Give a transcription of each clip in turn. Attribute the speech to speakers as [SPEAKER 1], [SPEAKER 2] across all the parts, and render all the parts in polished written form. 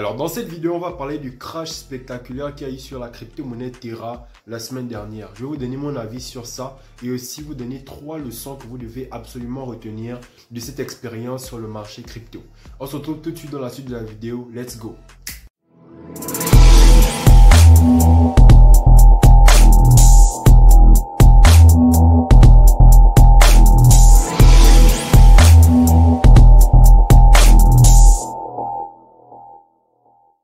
[SPEAKER 1] Alors dans cette vidéo, on va parler du crash spectaculaire qu'il y a eu sur la crypto-monnaie Terra la semaine dernière. Je vais vous donner mon avis sur ça et aussi vous donner 3 leçons que vous devez absolument retenir de cette expérience sur le marché crypto. On se retrouve tout de suite dans la suite de la vidéo. Let's go!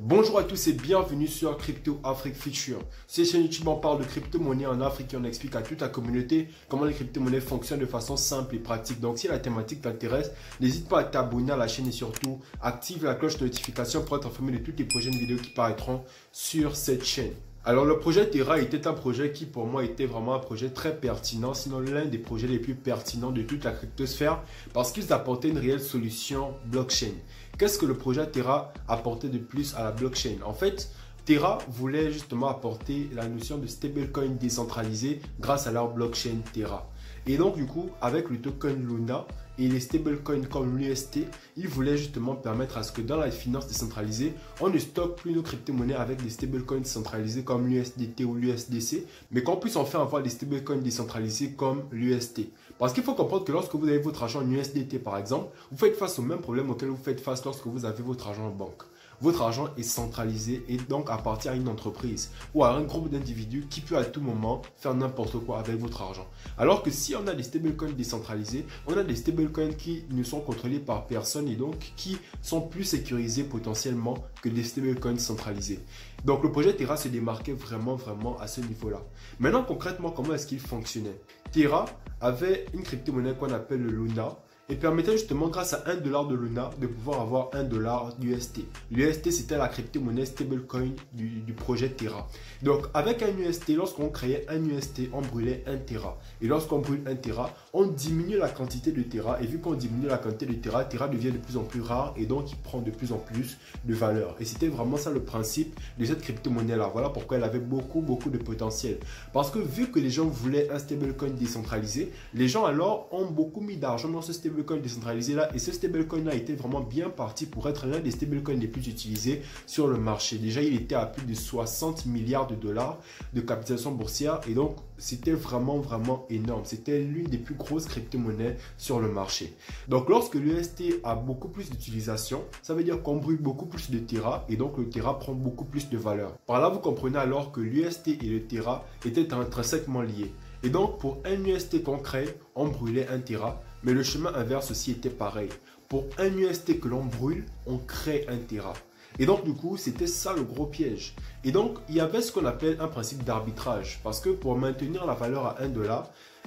[SPEAKER 1] Bonjour à tous et bienvenue sur Crypto Afrique Future. Cette chaîne YouTube, on parle de crypto-monnaie en Afrique et on explique à toute la communauté comment les crypto-monnaies fonctionnent de façon simple et pratique. Donc si la thématique t'intéresse, n'hésite pas à t'abonner à la chaîne et surtout active la cloche de notification pour être informé de toutes les prochaines vidéos qui paraîtront sur cette chaîne. Alors le projet Terra était un projet qui pour moi était vraiment un projet très pertinent, sinon l'un des projets les plus pertinents de toute la cryptosphère parce qu'ils apportaient une réelle solution blockchain. Qu'est-ce que le projet Terra apportait de plus à la blockchain? En fait, Terra voulait justement apporter la notion de stablecoin décentralisé grâce à leur blockchain Terra. Et donc du coup, avec le token Luna et les stablecoins comme l'UST, ils voulaient justement permettre à ce que dans la finance décentralisée, on ne stocke plus nos crypto-monnaies avec des stablecoins décentralisés comme l'USDT ou l'USDC, mais qu'on puisse enfin avoir des stablecoins décentralisés comme l'UST. Parce qu'il faut comprendre que lorsque vous avez votre argent en USDT par exemple, vous faites face au même problème auquel vous faites face lorsque vous avez votre argent en banque. Votre argent est centralisé et donc appartient à une entreprise ou à un groupe d'individus qui peut à tout moment faire n'importe quoi avec votre argent. Alors que si on a des stablecoins décentralisés, on a des stablecoins qui ne sont contrôlés par personne et donc qui sont plus sécurisés potentiellement que des stablecoins centralisés. Donc le projet Terra se démarquait vraiment à ce niveau-là. Maintenant concrètement, comment est-ce qu'il fonctionnait? Terra avait une crypto-monnaie qu'on appelle le Luna et permettait justement grâce à $1 de Luna de pouvoir avoir $1 d'UST. L'UST c'était la crypto-monnaie stablecoin du projet Terra. Donc avec un UST, lorsqu'on créait un UST, on brûlait 1 Terra. Et lorsqu'on brûle 1 Terra, on diminue la quantité de Terra. Et vu qu'on diminue la quantité de Terra, Terra devient de plus en plus rare et donc il prend de plus en plus de valeur. Et c'était vraiment ça le principe de cette crypto-monnaie là. Voilà pourquoi elle avait beaucoup de potentiel. Parce que vu que les gens voulaient un stablecoin décentralisé, les gens alors ont beaucoup mis d'argent dans ce stablecoin décentralisé là et ce stablecoin là était vraiment bien parti pour être l'un des stablecoins les plus utilisés sur le marché. Déjà il était à plus de 60 milliards de dollars de capitalisation boursière et donc c'était vraiment énorme. C'était l'une des plus grosses crypto-monnaies sur le marché. Donc lorsque l'UST a beaucoup plus d'utilisation, ça veut dire qu'on brûle beaucoup plus de Terra et donc le Terra prend beaucoup plus de valeur. Par là vous comprenez alors que l'UST et le Terra étaient intrinsèquement liés. Et donc pour un UST qu'on crée, on brûlait 1 Terra. Mais le chemin inverse aussi était pareil. Pour un UST que l'on brûle, on crée 1 Terra. Et donc du coup, c'était ça le gros piège. Et donc, il y avait ce qu'on appelle un principe d'arbitrage. Parce que pour maintenir la valeur à $1,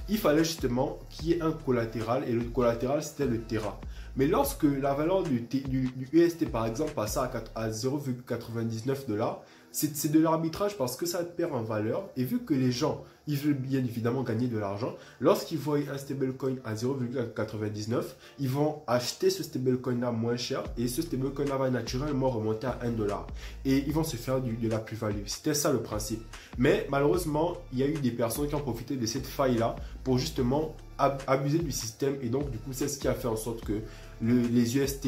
[SPEAKER 1] il fallait justement qu'il y ait un collatéral. Et le collatéral, c'était le Terra. Mais lorsque la valeur du UST, par exemple, passait à 0,99 $, c'est de l'arbitrage parce que ça perd en valeur. Et vu que les gens, ils veulent bien évidemment gagner de l'argent, lorsqu'ils voient un stablecoin à 0,99, ils vont acheter ce stablecoin-là moins cher et ce stablecoin-là va naturellement remonter à $1. Et ils vont se faire de la plus-value. C'était ça le principe. Mais malheureusement, il y a eu des personnes qui ont profité de cette faille-là pour justement abuser du système. Et donc, du coup, c'est ce qui a fait en sorte que les UST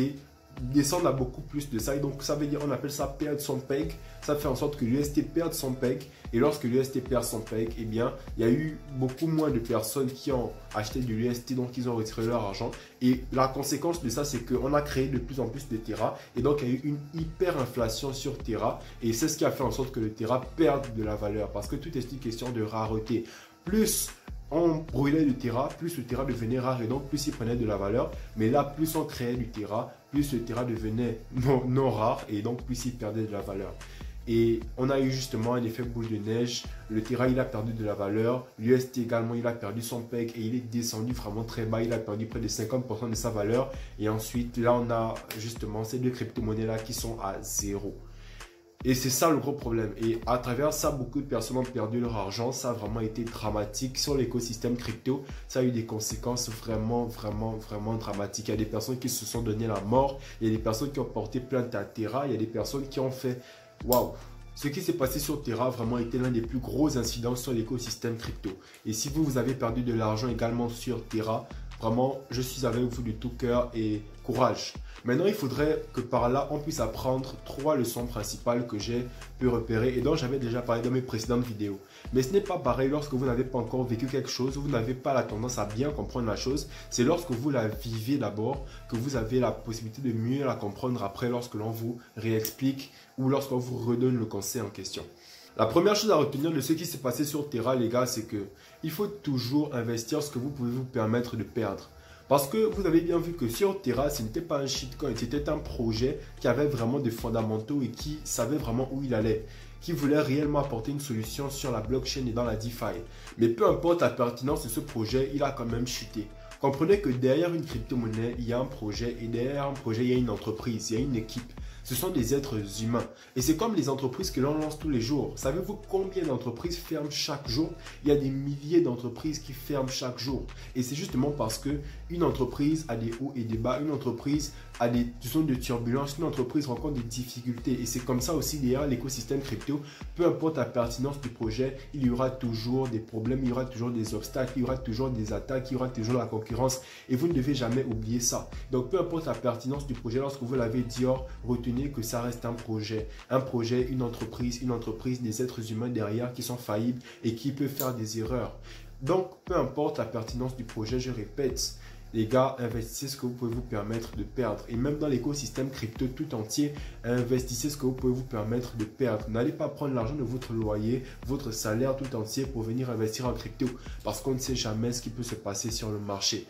[SPEAKER 1] descendent à beaucoup plus de ça et donc ça veut dire on appelle ça perdre son peg. Ça fait en sorte que l'UST perde son peg et lorsque l'UST perd son peg, eh bien il y a eu beaucoup moins de personnes qui ont acheté de l'UST, donc ils ont retiré leur argent et la conséquence de ça c'est qu'on a créé de plus en plus de Terra et donc il y a eu une hyperinflation sur Terra et c'est ce qui a fait en sorte que le Terra perde de la valeur parce que tout est une question de rareté. Plus on brûlait du Terra, plus le Terra devenait rare et donc plus il prenait de la valeur. Mais là, plus on créait du Terra, plus le Terra devenait non rare et donc plus il perdait de la valeur. Et on a eu justement un effet boule de neige. Le Terra, il a perdu de la valeur. L'UST également, il a perdu son peg et il est descendu vraiment très bas. Il a perdu près de 50% de sa valeur. Et ensuite, là, on a justement ces deux crypto-monnaies-là qui sont à zéro. Et c'est ça le gros problème. Et à travers ça, beaucoup de personnes ont perdu leur argent. Ça a vraiment été dramatique sur l'écosystème crypto. Ça a eu des conséquences vraiment dramatiques. Il y a des personnes qui se sont donné la mort. Il y a des personnes qui ont porté plainte à Terra. Il y a des personnes qui ont fait waouh. Ce qui s'est passé sur Terra vraiment était l'un des plus gros incidents sur l'écosystème crypto. Et si vous avez perdu de l'argent également sur Terra, Vraiment, je suis avec vous de tout cœur et courage. Maintenant, il faudrait que par là, on puisse apprendre 3 leçons principales que j'ai pu repérer et dont j'avais déjà parlé dans mes précédentes vidéos. Mais ce n'est pas pareil lorsque vous n'avez pas encore vécu quelque chose, vous n'avez pas la tendance à bien comprendre la chose. C'est lorsque vous la vivez d'abord que vous avez la possibilité de mieux la comprendre après lorsque l'on vous réexplique ou lorsqu'on vous redonne le conseil en question. La première chose à retenir de ce qui s'est passé sur Terra, les gars, c'est que il faut toujours investir ce que vous pouvez vous permettre de perdre. Parce que vous avez bien vu que sur Terra, ce n'était pas un shitcoin, c'était un projet qui avait vraiment des fondamentaux et qui savait vraiment où il allait, qui voulait réellement apporter une solution sur la blockchain et dans la DeFi. Mais peu importe la pertinence de ce projet, il a quand même chuté. Comprenez que derrière une crypto-monnaie, il y a un projet et derrière un projet, il y a une entreprise, il y a une équipe. Ce sont des êtres humains. Et c'est comme les entreprises que l'on lance tous les jours. Savez-vous combien d'entreprises ferment chaque jour? Il y a des milliers d'entreprises qui ferment chaque jour. Et c'est justement parce que une entreprise a des hauts et des bas. Une entreprise a des zones de turbulence. Une entreprise rencontre des difficultés. Et c'est comme ça aussi derrière l'écosystème crypto. Peu importe la pertinence du projet, il y aura toujours des problèmes, il y aura toujours des obstacles, il y aura toujours des attaques, il y aura toujours la concurrence. Et vous ne devez jamais oublier ça. Donc peu importe la pertinence du projet, lorsque vous l'avez dit, retenez que ça reste un projet, une entreprise, des êtres humains derrière qui sont faillibles et qui peuvent faire des erreurs. Donc, peu importe la pertinence du projet, je répète, les gars, investissez ce que vous pouvez vous permettre de perdre. Et même dans l'écosystème crypto tout entier, investissez ce que vous pouvez vous permettre de perdre. N'allez pas prendre l'argent de votre loyer, votre salaire tout entier pour venir investir en crypto. Parce qu'on ne sait jamais ce qui peut se passer sur le marché.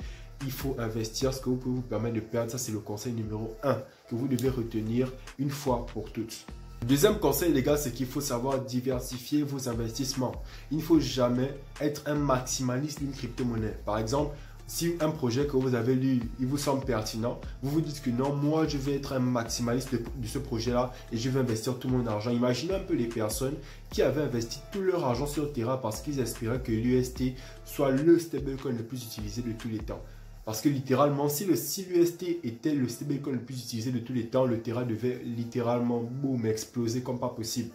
[SPEAKER 1] Il faut investir ce que vous pouvez vous permettre de perdre. Ça, c'est le conseil numéro 1 que vous devez retenir une fois pour toutes. Le deuxième conseil, les gars, c'est qu'il faut savoir diversifier vos investissements. Il ne faut jamais être un maximaliste d'une crypto-monnaie. Par exemple, si un projet que vous avez lu, il vous semble pertinent, vous vous dites que non, moi je vais être un maximaliste de ce projet-là et je vais investir tout mon argent. Imaginez un peu les personnes qui avaient investi tout leur argent sur Terra parce qu'ils espéraient que l'UST soit le stablecoin le plus utilisé de tous les temps. Parce que littéralement, si l'UST était le stablecoin le plus utilisé de tous les temps, le Terra devait littéralement, boum, exploser comme pas possible.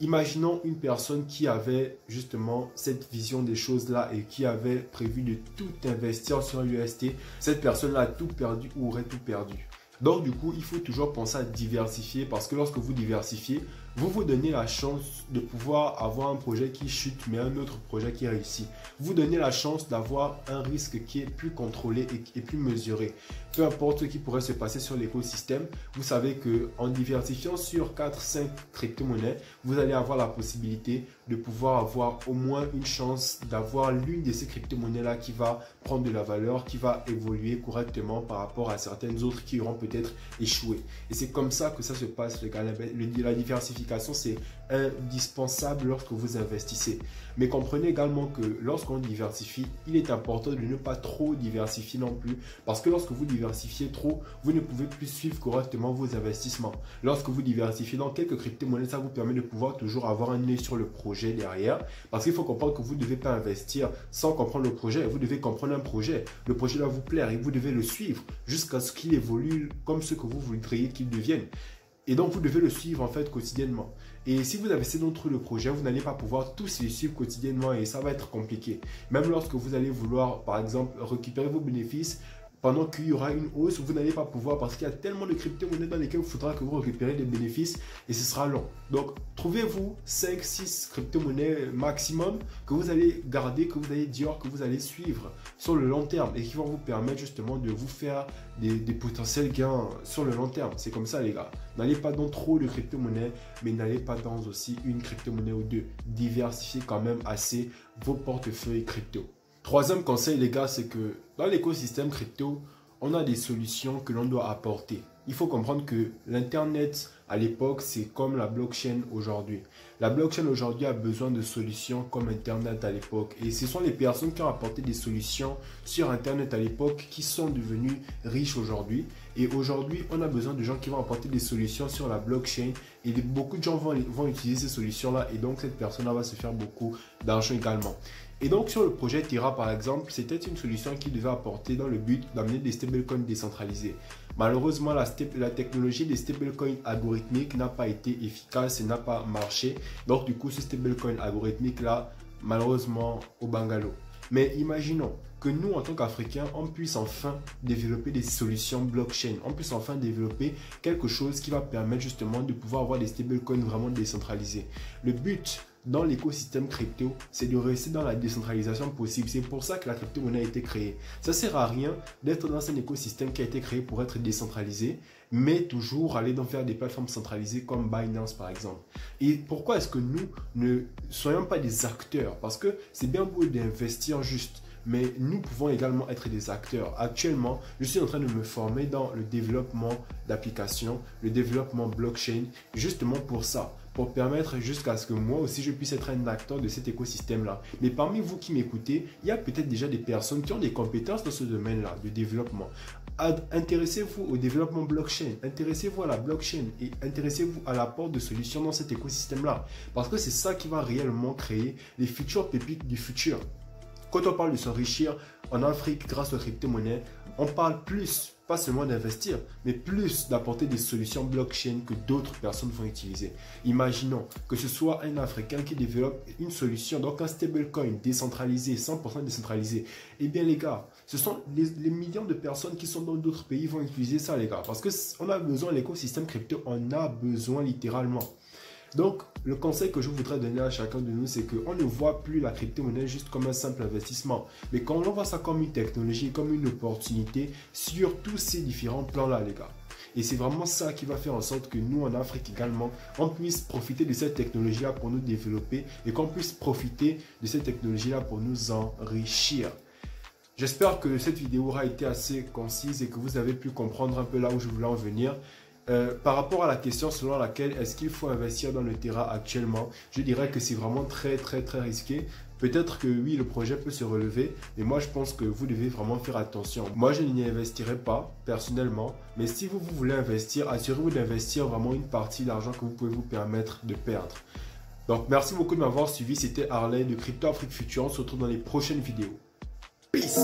[SPEAKER 1] Imaginons une personne qui avait justement cette vision des choses-là et qui avait prévu de tout investir sur l'UST. Cette personne-là a tout perdu ou aurait tout perdu. Donc du coup, il faut toujours penser à diversifier parce que lorsque vous diversifiez, vous vous donnez la chance de pouvoir avoir un projet qui chute mais un autre projet qui réussit. Vous donnez la chance d'avoir un risque qui est plus contrôlé et plus mesuré. Peu importe ce qui pourrait se passer sur l'écosystème, vous savez qu'en diversifiant sur 4-5 crypto-monnaies, vous allez avoir la possibilité de pouvoir avoir au moins une chance d'avoir l'une de ces crypto-monnaies-là qui va prendre de la valeur, qui va évoluer correctement par rapport à certaines autres qui auront peut-être échoué. Et c'est comme ça que ça se passe, les gars. La diversification, c'est indispensable lorsque vous investissez. Mais comprenez également que lorsqu'on diversifie, il est important de ne pas trop diversifier non plus. Parce que lorsque vous diversifiez trop, vous ne pouvez plus suivre correctement vos investissements. Lorsque vous diversifiez dans quelques crypto-monnaies, ça vous permet de pouvoir toujours avoir un œil sur le projet derrière. Parce qu'il faut comprendre que vous ne devez pas investir sans comprendre le projet. Vous devez comprendre un projet. Le projet doit vous plaire et vous devez le suivre jusqu'à ce qu'il évolue comme ce que vous voudriez qu'il devienne. Et donc, vous devez le suivre en fait quotidiennement. Et si vous investissez dans le projet, vous n'allez pas pouvoir tous les suivre quotidiennement et ça va être compliqué. Même lorsque vous allez vouloir, par exemple, récupérer vos bénéfices, pendant qu'il y aura une hausse, vous n'allez pas pouvoir parce qu'il y a tellement de crypto-monnaies dans lesquelles il faudra que vous récupérez des bénéfices et ce sera long. Donc, trouvez-vous 5-6 crypto-monnaies maximum que vous allez garder, que vous allez dire que vous allez suivre sur le long terme et qui vont vous permettre justement de vous faire des potentiels gains sur le long terme. C'est comme ça, les gars. N'allez pas dans trop de crypto-monnaies, mais n'allez pas dans aussi une crypto-monnaie ou deux. Diversifiez quand même assez vos portefeuilles crypto. Troisième conseil, les gars, c'est que dans l'écosystème crypto, on a des solutions que l'on doit apporter. Il faut comprendre que l'Internet, à l'époque, c'est comme la blockchain aujourd'hui. La blockchain aujourd'hui a besoin de solutions comme Internet à l'époque. Et ce sont les personnes qui ont apporté des solutions sur Internet à l'époque qui sont devenues riches aujourd'hui. Et aujourd'hui, on a besoin de gens qui vont apporter des solutions sur la blockchain. Et beaucoup de gens vont utiliser ces solutions-là. Et donc, cette personne-là va se faire beaucoup d'argent également. Et donc, sur le projet Terra, par exemple, c'était une solution qui devait apporter dans le but d'amener des stablecoins décentralisés. Malheureusement, la technologie des stablecoins algorithmiques n'a pas été efficace et n'a pas marché. Donc, du coup, ce stablecoin algorithmique-là, malheureusement, au bungalow. Mais imaginons que nous, en tant qu'Africains, on puisse enfin développer des solutions blockchain. On puisse enfin développer quelque chose qui va permettre justement de pouvoir avoir des stablecoins vraiment décentralisés. Le but dans l'écosystème crypto, c'est de rester dans la décentralisation possible. C'est pour ça que la crypto-monnaie a été créée. Ça ne sert à rien d'être dans un écosystème qui a été créé pour être décentralisé, mais toujours aller dans faire des plateformes centralisées comme Binance par exemple. Et pourquoi est-ce que nous ne soyons pas des acteurs? Parce que c'est bien beau d'investir juste, mais nous pouvons également être des acteurs. Actuellement, je suis en train de me former dans le développement d'applications, le développement blockchain, justement pour ça, pour permettre jusqu'à ce que moi aussi je puisse être un acteur de cet écosystème-là. Mais parmi vous qui m'écoutez, il y a peut-être déjà des personnes qui ont des compétences dans ce domaine-là de développement. Intéressez-vous au développement blockchain, intéressez-vous à la blockchain et intéressez-vous à l'apport de solutions dans cet écosystème-là. Parce que c'est ça qui va réellement créer les futures pépites du futur. Quand on parle de s'enrichir en Afrique grâce aux crypto-monnaies, on parle plus, pas seulement d'investir, mais plus d'apporter des solutions blockchain que d'autres personnes vont utiliser. Imaginons que ce soit un Africain qui développe une solution, donc un stablecoin décentralisé, 100% décentralisé. Eh bien les gars, ce sont les millions de personnes qui sont dans d'autres pays vont utiliser ça les gars. Parce qu'on a besoin, l'écosystème crypto, on a besoin littéralement. Donc, le conseil que je voudrais donner à chacun de nous, c'est qu'on ne voit plus la crypto-monnaie juste comme un simple investissement. Mais quand on voit ça comme une technologie, comme une opportunité sur tous ces différents plans-là, les gars. Et c'est vraiment ça qui va faire en sorte que nous, en Afrique également, on puisse profiter de cette technologie-là pour nous développer et qu'on puisse profiter de cette technologie-là pour nous enrichir. J'espère que cette vidéo aura été assez concise et que vous avez pu comprendre un peu là où je voulais en venir. Par rapport à la question selon laquelle est-ce qu'il faut investir dans le Terra actuellement, je dirais que c'est vraiment très risqué. Peut-être que oui, le projet peut se relever, mais moi je pense que vous devez vraiment faire attention. Moi je n'y investirai pas personnellement, mais si vous voulez investir, assurez-vous d'investir vraiment une partie d'argent que vous pouvez vous permettre de perdre. Donc merci beaucoup de m'avoir suivi, c'était Harley de Crypto Afrique Future, on se retrouve dans les prochaines vidéos. Peace!